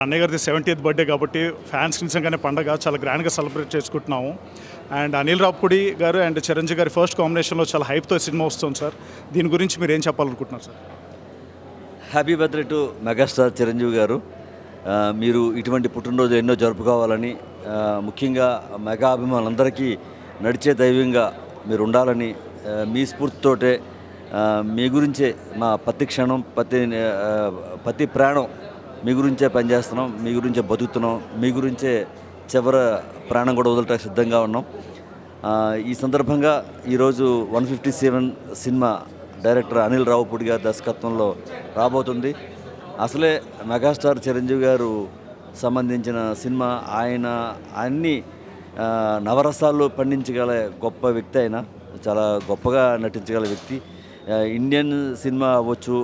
అన్నయ్య గారిది 70th birthday కాబట్టి ఫ్యాన్స్ నిజంగానే పండగ చాలా గ్రాండ్గా సెలబ్రేట్ చేసుకుంటున్నాము. అండ్ అనిల్ రావిపూడి గారు అండ్ చిరంజీవి గారి ఫస్ట్ కాంబినేషన్లో చాలా హైప్తో సినిమా వస్తుంది సార్. దీని గురించి మీరు ఏం చెప్పాలనుకుంటున్నారు sir? Happy birthday to megastar Chiranjeevi గారు. మీరు ఇటువంటి పుట్టినరోజు ఎన్నో జరుపుకోవాలని, ముఖ్యంగా మెగా అభిమానులందరికీ నడిచే దైవంగా మీరు ఉండాలని, మీ స్ఫూర్తితోటే మీ గురించే మా ప్రతి క్షణం ప్రతి ప్రాణం మీ గురించే పనిచేస్తున్నాం, మీ గురించే బతుకుతున్నాం, మీ గురించే చివరి ప్రాణం కూడా వదలటానికి సిద్ధంగా ఉన్నాం. ఈ సందర్భంగా ఈరోజు 157 సినిమా డైరెక్టర్ అనిల్ రావిపూడి గారి దర్శకత్వంలో రాబోతుంది. అసలే మెగాస్టార్ చిరంజీవి గారు సంబంధించిన సినిమా. ఆయన అన్ని నవరసాల్లో పండించగల గొప్ప వ్యక్తి. ఆయన చాలా గొప్పగా నటించగల వ్యక్తి. ఇండియన్ సినిమా అవ్వచ్చు,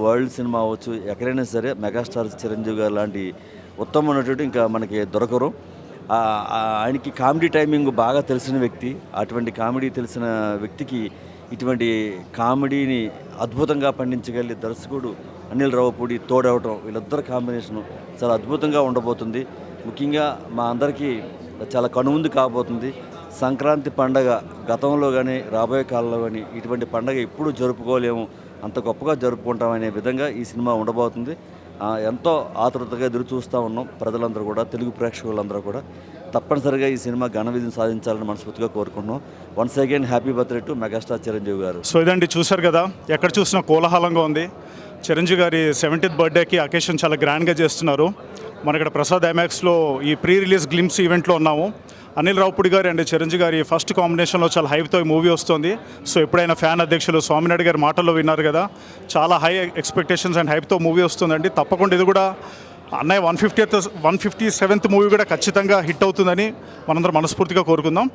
వరల్డ్ సినిమా అవ్వచ్చు, ఎక్కడైనా సరే మెగాస్టార్ చిరంజీవి గారు లాంటి ఉత్తమ నటుడు ఇంకా మనకి దొరకరు. ఆయనకి కామెడీ టైమింగ్ బాగా తెలిసిన వ్యక్తి. అటువంటి కామెడీ తెలిసిన వ్యక్తికి ఇటువంటి కామెడీని అద్భుతంగా పండించగలిగే దర్శకుడు అనిల్ రావిపూడి తోడవటం, వీళ్ళిద్దరు కాంబినేషను చాలా అద్భుతంగా ఉండబోతుంది. ముఖ్యంగా మా అందరికీ చాలా కనుముందు కాబోతుంది. సంక్రాంతి పండగ గతంలో కానీ రాబోయే కాలంలో కానీ ఇటువంటి పండగ ఎప్పుడూ జరుపుకోలేము, అంత గొప్పగా జరుపుకుంటామనే విధంగా ఈ సినిమా ఉండబోతుంది. ఎంతో ఆతృతగా ఎదురు చూస్తూ ఉన్నాం ప్రజలందరూ కూడా, తెలుగు ప్రేక్షకులందరూ కూడా. తప్పనిసరిగా ఈ సినిమా ఘన విజయం సాధించాలని మనస్ఫూర్తిగా కోరుకుంటున్నాం. Once again happy birthday to megastar Chiranjeevi గారు. సో ఇదండి, చూశారు కదా, ఎక్కడ చూసినా కోలాహలంగా ఉంది. చిరంజీవి గారి 70th బర్త్డేకి అకేషన్ చాలా గ్రాండ్గా చేస్తున్నారు. మన ఇక్కడ ప్రసాద్ ఐమాక్స్లో ఈ ప్రీ రిలీజ్ గ్లిమ్స్ ఈవెంట్లో ఉన్నాము. అనిల్ రావిపూడి గారు అండ్ చిరంజీవి గారి ఫస్ట్ కాంబినేషన్లో చాలా హైప్తో ఈ మూవీ వస్తుంది. సో ఎప్పుడైనా ఫ్యాన్ అధ్యక్షులు స్వామినాయుడు గారి మాటల్లో విన్నారు కదా, చాలా హై ఎక్స్పెక్టేషన్స్ అండ్ హైప్తో మూవీ వస్తుందండి. తప్పకుండా ఇది కూడా అన్నయ్య 157th మూవీ కూడా ఖచ్చితంగా హిట్ అవుతుందని మనందరం మనస్ఫూర్తిగా కోరుకుందాం.